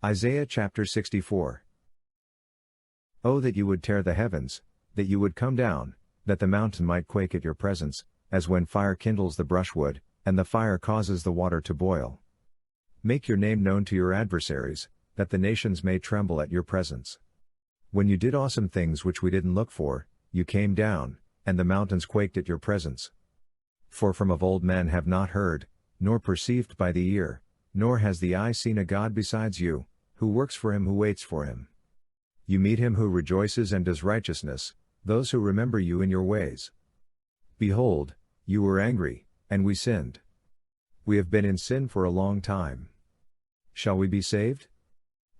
Isaiah chapter 64. Oh, that you would tear the heavens, that you would come down, that the mountain might quake at your presence, as when fire kindles the brushwood, and the fire causes the water to boil. Make your name known to your adversaries, that the nations may tremble at your presence. When you did awesome things which we didn't look for, you came down, and the mountains quaked at your presence. For from of old men have not heard, nor perceived by the ear, nor has the eye seen a God besides you, who works for him who waits for him. You meet him who rejoices and does righteousness, those who remember you in your ways. Behold, you were angry, and we sinned. We have been in sin for a long time. Shall we be saved?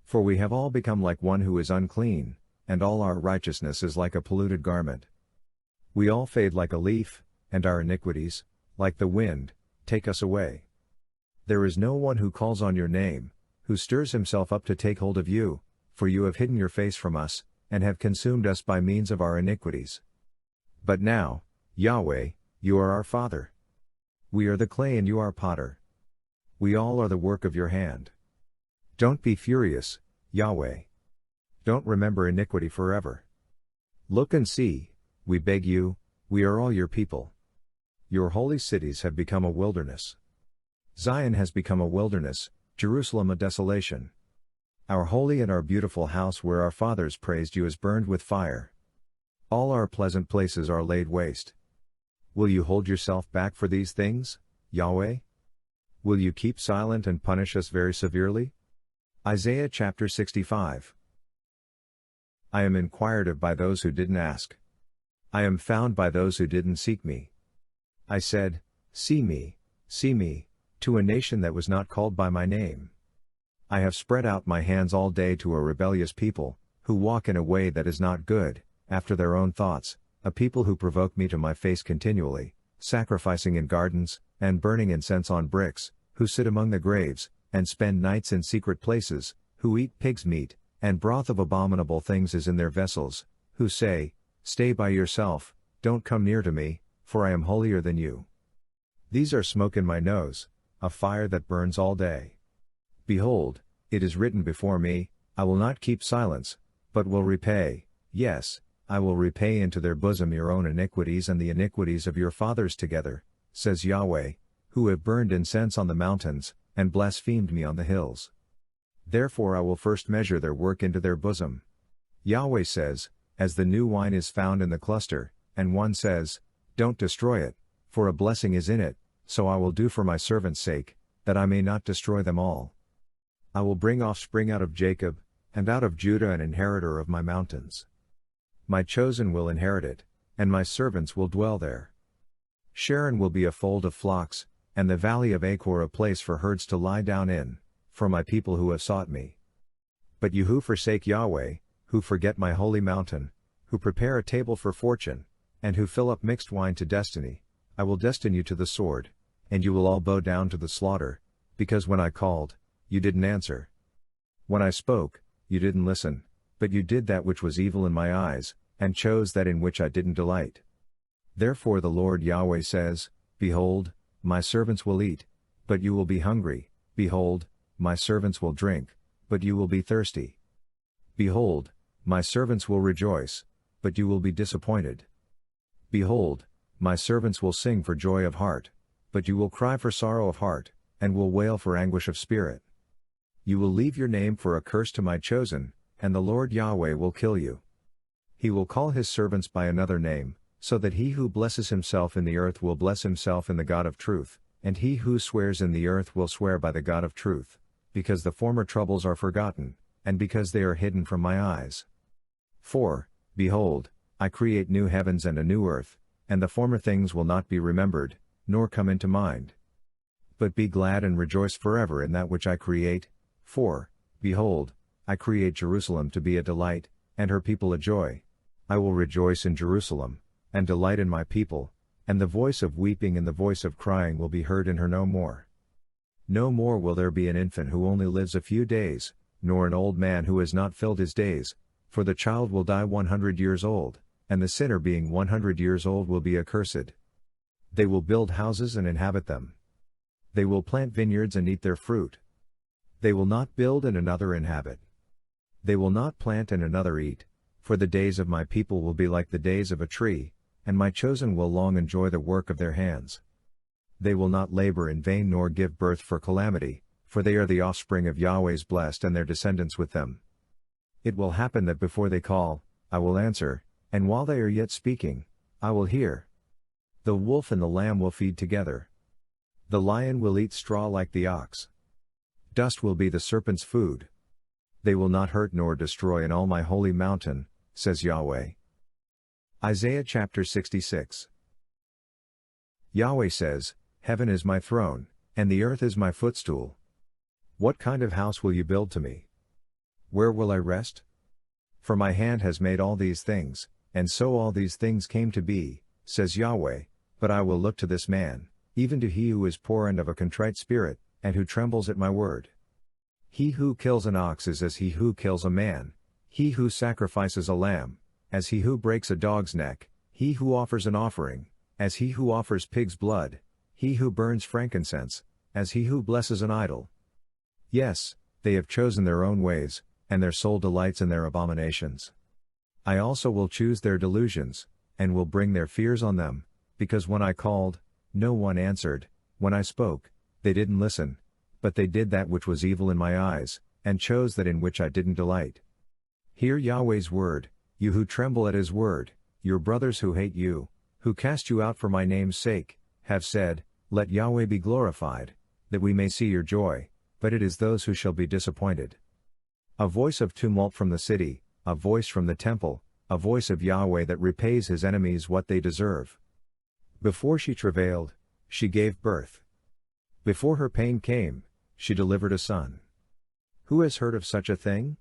For we have all become like one who is unclean, and all our righteousness is like a polluted garment. We all fade like a leaf, and our iniquities, like the wind, take us away. There is no one who calls on your name, who stirs himself up to take hold of you, for you have hidden your face from us, and have consumed us by means of our iniquities. But now, Yahweh, you are our Father. We are the clay and you are potter. We all are the work of your hand. Don't be furious, Yahweh. Don't remember iniquity forever. Look and see, we beg you, we are all your people. Your holy cities have become a wilderness. Zion has become a wilderness, Jerusalem a desolation. Our holy and our beautiful house where our fathers praised you is burned with fire. All our pleasant places are laid waste. Will you hold yourself back for these things, Yahweh? Will you keep silent and punish us very severely? Isaiah chapter 65. I am inquired of by those who didn't ask. I am found by those who didn't seek me. I said, see me, to a nation that was not called by my name. I have spread out my hands all day to a rebellious people, who walk in a way that is not good, after their own thoughts, a people who provoke me to my face continually, sacrificing in gardens, and burning incense on bricks, who sit among the graves, and spend nights in secret places, who eat pig's meat, and broth of abominable things is in their vessels, who say, stay by yourself, don't come near to me, for I am holier than you. These are smoke in my nose, a fire that burns all day. Behold, it is written before me, I will not keep silence, but will repay, yes, I will repay into their bosom your own iniquities and the iniquities of your fathers together, says Yahweh, who have burned incense on the mountains, and blasphemed me on the hills. Therefore I will first measure their work into their bosom. Yahweh says, as the new wine is found in the cluster, and one says, don't destroy it, for a blessing is in it, so I will do for my servant's sake, that I may not destroy them all. I will bring offspring out of Jacob, and out of Judah an inheritor of my mountains. My chosen will inherit it, and my servants will dwell there. Sharon will be a fold of flocks, and the valley of Achor a place for herds to lie down in, for my people who have sought me. But you who forsake Yahweh, who forget my holy mountain, who prepare a table for fortune, and who fill up mixed wine to destiny, I will destine you to the sword, and you will all bow down to the slaughter, because when I called, you didn't answer. When I spoke, you didn't listen, but you did that which was evil in my eyes, and chose that in which I didn't delight. Therefore the Lord Yahweh says, behold, my servants will eat, but you will be hungry, behold, my servants will drink, but you will be thirsty. Behold, my servants will rejoice, but you will be disappointed. Behold, my servants will sing for joy of heart, but you will cry for sorrow of heart, and will wail for anguish of spirit. You will leave your name for a curse to my chosen, and the Lord Yahweh will kill you. He will call his servants by another name, so that he who blesses himself in the earth will bless himself in the God of truth, and he who swears in the earth will swear by the God of truth, because the former troubles are forgotten, and because they are hidden from my eyes. For, behold, I create new heavens and a new earth, and the former things will not be remembered, nor come into mind. But be glad and rejoice forever in that which I create, for, behold, I create Jerusalem to be a delight, and her people a joy. I will rejoice in Jerusalem, and delight in my people, and the voice of weeping and the voice of crying will be heard in her no more. No more will there be an infant who only lives a few days, nor an old man who has not filled his days, for the child will die 100 years old, and the sinner being 100 years old will be accursed. They will build houses and inhabit them. They will plant vineyards and eat their fruit. They will not build and another inhabit. They will not plant and another eat, for the days of my people will be like the days of a tree, and my chosen will long enjoy the work of their hands. They will not labor in vain nor give birth for calamity, for they are the offspring of Yahweh's blessed and their descendants with them. It will happen that before they call, I will answer, and while they are yet speaking, I will hear. The wolf and the lamb will feed together. The lion will eat straw like the ox. Dust will be the serpent's food. They will not hurt nor destroy in all my holy mountain, says Yahweh. Isaiah chapter 66. Yahweh says, Heaven is my throne, and the earth is my footstool. What kind of house will you build to me? Where will I rest? For my hand has made all these things, and so all these things came to be, says Yahweh, but I will look to this man, even to he who is poor and of a contrite spirit, and who trembles at my word. He who kills an ox is as he who kills a man, he who sacrifices a lamb, as he who breaks a dog's neck, he who offers an offering, as he who offers pig's blood, he who burns frankincense, as he who blesses an idol. Yes, they have chosen their own ways, and their soul delights in their abominations. I also will choose their delusions, and will bring their fears on them, because when I called, no one answered, when I spoke, they didn't listen, but they did that which was evil in my eyes, and chose that in which I didn't delight. Hear Yahweh's word, you who tremble at his word, your brothers who hate you, who cast you out for my name's sake, have said, Let Yahweh be glorified, that we may see your joy, but it is those who shall be disappointed. A voice of tumult from the city, a voice from the temple, a voice of Yahweh that repays his enemies what they deserve. Before she travailed, she gave birth. Before her pain came, she delivered a son. Who has heard of such a thing?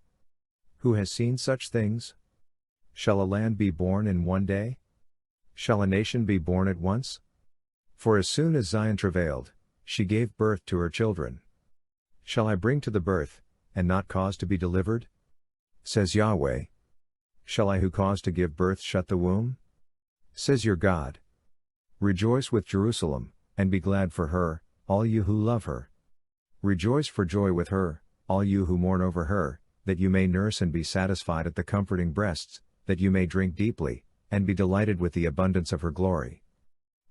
Who has seen such things? Shall a land be born in one day? Shall a nation be born at once? For as soon as Zion travailed, she gave birth to her children. Shall I bring to the birth, and not cause to be delivered? Says Yahweh. Shall I who cause to give birth shut the womb? Says your God. Rejoice with Jerusalem, and be glad for her, all you who love her. Rejoice for joy with her, all you who mourn over her, that you may nurse and be satisfied at the comforting breasts, that you may drink deeply, and be delighted with the abundance of her glory.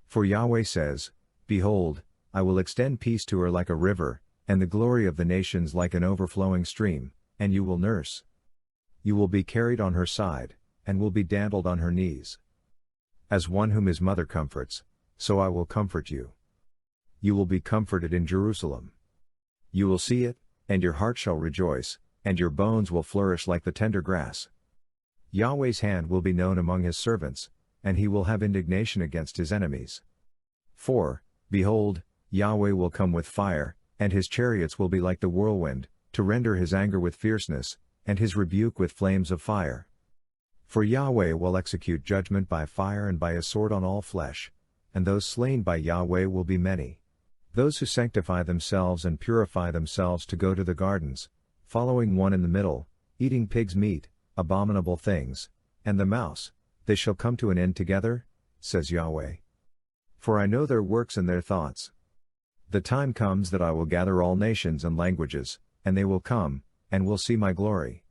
For Yahweh says, Behold, I will extend peace to her like a river, and the glory of the nations like an overflowing stream, and you will nurse. You will be carried on her side, and will be dandled on her knees. As one whom his mother comforts, so I will comfort you. You will be comforted in Jerusalem. You will see it, and your heart shall rejoice, and your bones will flourish like the tender grass. Yahweh's hand will be known among his servants, and he will have indignation against his enemies. For, behold, Yahweh will come with fire, and his chariots will be like the whirlwind, to render his anger with fierceness, and his rebuke with flames of fire. For Yahweh will execute judgment by fire and by a sword on all flesh, and those slain by Yahweh will be many. Those who sanctify themselves and purify themselves to go to the gardens, following one in the middle, eating pig's meat, abominable things, and the mouse, they shall come to an end together, says Yahweh. For I know their works and their thoughts. The time comes that I will gather all nations and languages, and they will come, and will see my glory.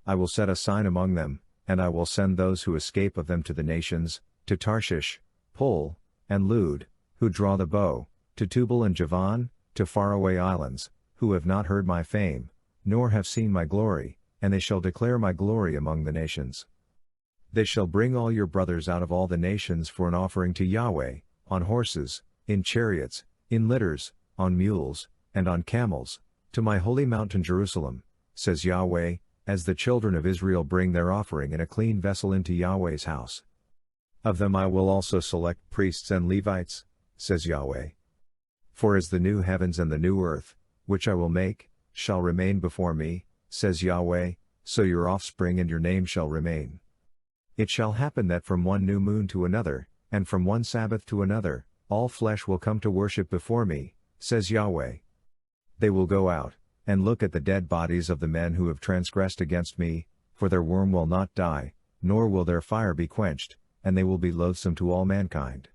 I will set a sign among them, and I will send those who escape of them to the nations, to Tarshish, Pul, and Lud, who draw the bow, to Tubal and Javan, to faraway islands, who have not heard my fame, nor have seen my glory, and they shall declare my glory among the nations. They shall bring all your brothers out of all the nations for an offering to Yahweh, on horses, in chariots, in litters, on mules, and on camels, to my holy mountain Jerusalem, says Yahweh, as the children of Israel bring their offering in a clean vessel into Yahweh's house. Of them I will also select priests and Levites, says Yahweh. For as the new heavens and the new earth, which I will make, shall remain before me, says Yahweh, so your offspring and your name shall remain. It shall happen that from one new moon to another, and from one Sabbath to another, all flesh will come to worship before me, says Yahweh. They will go out, and look at the dead bodies of the men who have transgressed against me, for their worm will not die, nor will their fire be quenched, and they will be loathsome to all mankind.